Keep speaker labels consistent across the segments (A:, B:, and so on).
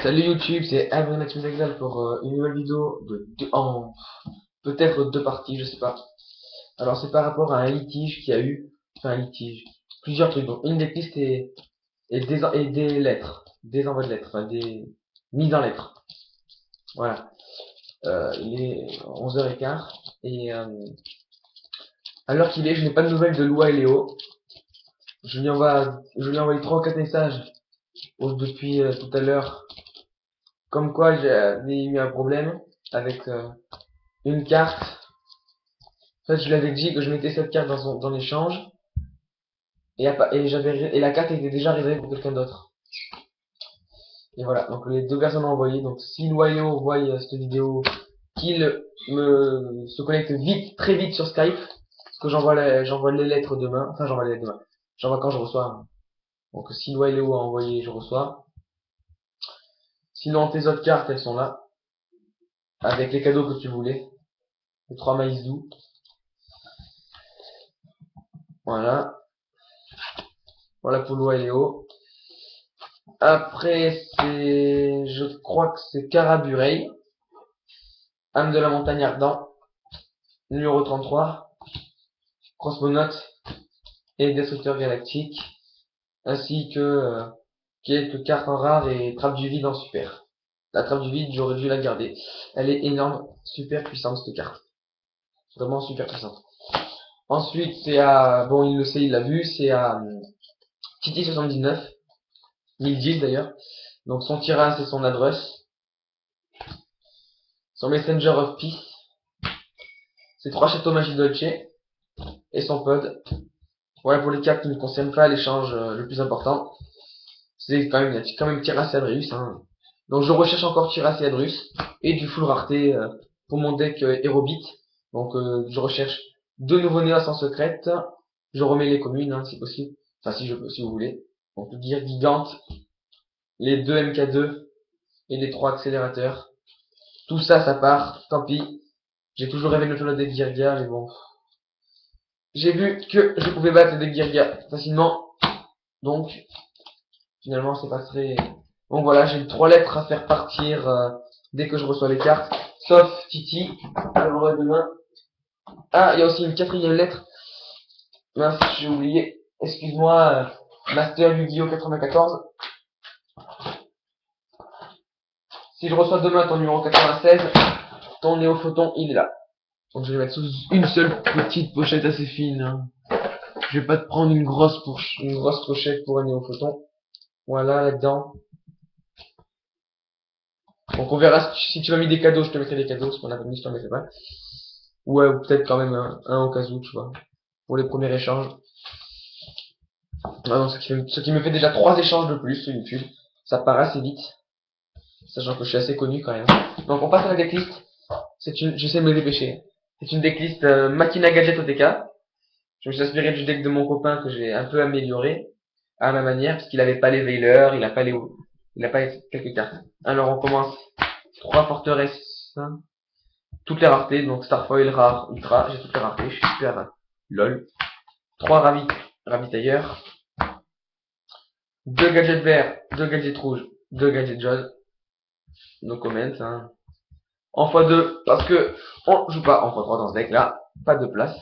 A: Salut YouTube, c'est Avril pour une nouvelle vidéo en peut-être deux parties, je sais pas. Alors c'est par rapport à un litige qu'il y a eu, enfin un litige, plusieurs trucs. Donc une des pistes est des lettres, des envois de lettres, enfin des mises en lettres. Voilà. Il est 11h15 et à l'heure qu'il est, je n'ai pas de nouvelles de Loi et Léo. Je lui ai envoyé 3 ou 4 messages depuis tout à l'heure, comme quoi j'avais eu un problème avec une carte. En fait, je lui avais dit que je mettais cette carte dans l'échange et la carte était déjà réservée pour quelqu'un d'autre. Et voilà, donc les deux personnes ont envoyé. Donc si Loyo voit cette vidéo, qu'il se connecte vite, très vite sur Skype, parce que j'envoie les lettres demain. Enfin, j'envoie les lettres demain. J'envoie quand je reçois. Donc si Loyo a envoyé, je reçois. Sinon, tes autres cartes, elles sont là, avec les cadeaux que tu voulais. Les 3 maïs doux. Voilà. Voilà pour Loyo. Après, je crois que c'est Carabureil, âme de la montagne ardent, numéro 33, cosmonaute et destructeur galactique, ainsi que quelques cartes en rare et trappe du vide en super. La trappe du vide, j'aurais dû la garder. Elle est énorme, super puissante cette carte. Vraiment super puissante. Ensuite, bon, il le sait, il l'a vu, c'est à Titi79, 1010 d'ailleurs. Donc son tirage, c'est son adresse. Son Messenger of Peace, c'est 3 châteaux magie dolce et son pod. Voilà pour les cartes qui ne concernent pas l'échange le plus important. C'est quand même Tyras et Adrius. Hein. Donc je recherche encore Tyras et Adrius et du full rareté pour mon deck Aerobit. Donc je recherche 2 nouveaux néos en secrète. Je remets les communes hein, si possible. Enfin si je peux, si vous voulez. Donc le Gear Gigante, les 2 MK2 et les 3 accélérateurs. Tout ça, ça part. Tant pis. J'ai toujours rêvé de le deck Girga, mais bon. J'ai vu que je pouvais battre le deck Girga facilement. Donc finalement c'est pas très. Donc voilà, j'ai 3 lettres à faire partir dès que je reçois les cartes. Sauf Titi, je l'aurai demain. Ah, il y a aussi une 4e lettre. Mince, j'ai oublié. Excuse-moi, Master Yu-Gi-Oh 94. Si je reçois demain ton numéro 96, ton néophoton il est là. Donc je vais mettre sous une seule petite pochette assez fine. Hein. Je vais pas te prendre une grosse pochette pour un néophoton. Voilà, là-dedans. Donc on verra si tu m'as mis des cadeaux, je te mettrai des cadeaux. Si on n'a pas mis, je t'en mettrai pas. Ouais, ou peut-être quand même un au cas où, tu vois. Pour les premiers échanges. Ah non, ce qui me fait déjà 3 échanges de plus sur YouTube. Ça part assez vite. Sachant que je suis assez connu quand même. Donc on passe à la decklist. J'essaie de me dépêcher. C'est une decklist Machina Gadget OTK. Je me suis inspiré du deck de mon copain que j'ai un peu amélioré à ma manière, parce qu'il avait pas les Veilers, il a pas quelques cartes. Alors on commence 3 forteresses, hein, toutes les raretés, donc Starfoil, rare, ultra, j'ai toutes les raretés, je suis super lol. 3 ravitailleurs, 2 gadgets verts, 2 gadgets rouges, 2 gadgets jaunes, no comment, hein. En x2, parce que on joue pas en x3 dans ce deck là, pas de place.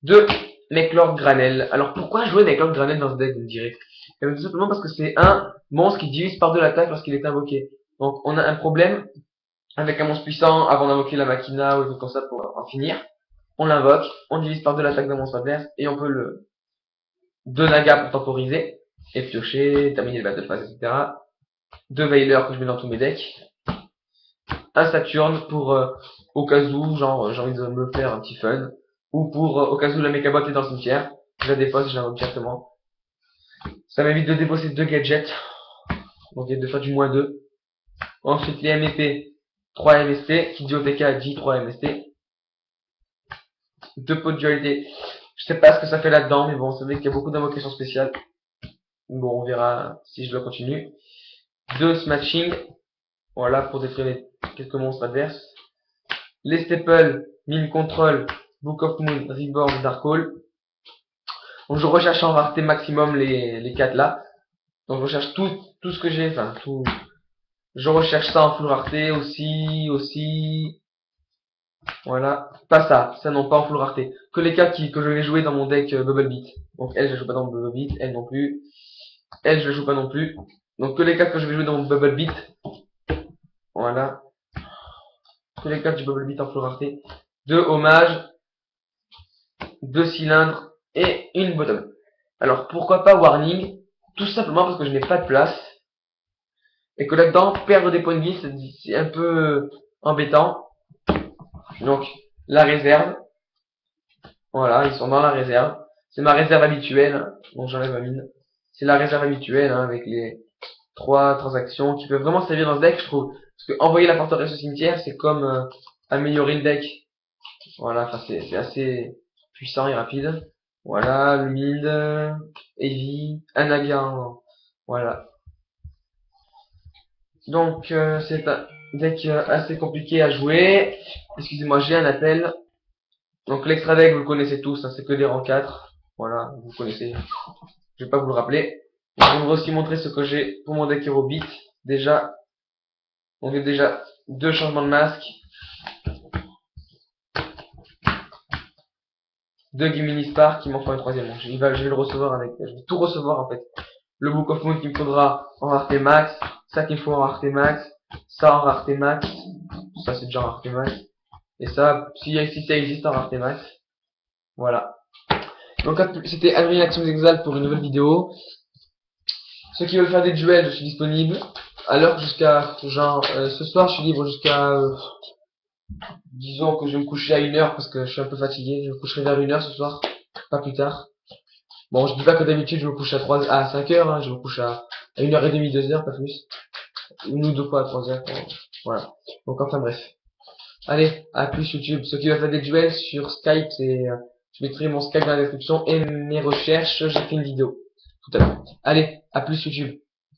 A: 2 Necklord Granel. Alors pourquoi jouer Necklord Granel dans ce deck, vous me direz? Tout simplement parce que c'est un monstre qui divise par 2 l'attaque lorsqu'il est invoqué. Donc on a un problème avec un monstre puissant avant d'invoquer la Machina ou des trucs comme ça pour en finir. On l'invoque, on divise par 2 l'attaque d'un monstre adverse et on peut le 2 Naga pour temporiser et piocher, terminer les battle phases, etc. 2 Veiler que je mets dans tous mes decks. Un Saturne pour au cas où, genre j'ai envie de me faire un petit fun. Ou pour au cas où la mécabot est dans le cimetière, je la dépose, je l'invoque directement. Ça m'évite de déposer 2 gadgets. Donc il y a 2 fois du moins 2. Ensuite les MEP, 3 MST, qui dit OTK dit 3 MST. 2 pots de dualité. Je sais pas ce que ça fait là-dedans, mais bon, c'est vrai qu'il y a beaucoup d'invocations spéciales. Bon, on verra si je dois continuer. 2 Smashing. Voilà, pour détruire quelques monstres adverses. Les Staples, Mine Control, Book of Moon, Reborn, Dark Hole. Donc je recherche en rareté maximum les 4 là. Donc je recherche tout ce que j'ai, enfin tout. Je recherche ça en full rareté aussi. Voilà. Pas ça non pas en full rareté. Que les cartes que je vais jouer dans mon deck Bubble Beat. Donc elle je la joue pas dans Bubble Beat, elle non plus. Elle je la joue pas non plus. Donc que les cartes que je vais jouer dans mon Bubble Beat. Voilà. Que les cartes du Bubble Beat en full rareté. 2 hommages, 2 cylindres et une bottom. Alors pourquoi pas Warning? Tout simplement parce que je n'ai pas de place. Et que là-dedans, perdre des points de vie, c'est un peu embêtant. Donc, la réserve. Voilà, ils sont dans la réserve. C'est ma réserve habituelle. Donc j'enlève ma mine. C'est la réserve habituelle, hein, avec les 3 transactions qui peuvent vraiment servir dans ce deck, je trouve. Parce que envoyer la forteresse au cimetière, c'est comme améliorer le deck. Voilà, enfin c'est assez puissant et rapide. Voilà, le mid, heavy, Anaga. Voilà. Donc c'est un deck assez compliqué à jouer. Excusez-moi, j'ai un appel. Donc l'extra deck, vous le connaissez tous, hein, c'est que des rangs 4. Voilà, vous connaissez. Je vais pas vous le rappeler. Je vais vous aussi montrer ce que j'ai pour mon deck Hero Beat. Déjà, on a déjà 2 changements de masque, 2 Gimini Spark qui m'en font un troisième. Je vais le recevoir avec, je vais tout recevoir en fait. Le Book of Moon qu'il me faudra en rareté max, ça qu'il me faut en rareté max, ça en rareté max, ça c'est déjà en rareté max, et ça, si ça existe en rareté max. Voilà. Donc c'était Adrien Axiom Exalt pour une nouvelle vidéo. Ceux qui veulent faire des duels, je suis disponible. À l'heure jusqu'à, genre, ce soir je suis libre jusqu'à, disons que je vais me coucher à 1h parce que je suis un peu fatigué. Je me coucherai vers 1h ce soir, pas plus tard. Bon, je dis pas que d'habitude je me couche à 5h, hein, je me couche à 1h30, 2h, pas plus. Une ou 2 fois à 3h. Voilà. Donc enfin bref. Allez, à plus YouTube. Ceux qui veulent faire des duels sur Skype, je mettrai mon Skype dans la description et mes recherches, j'ai fait une vidéo tout à l'heure. Allez, à plus YouTube.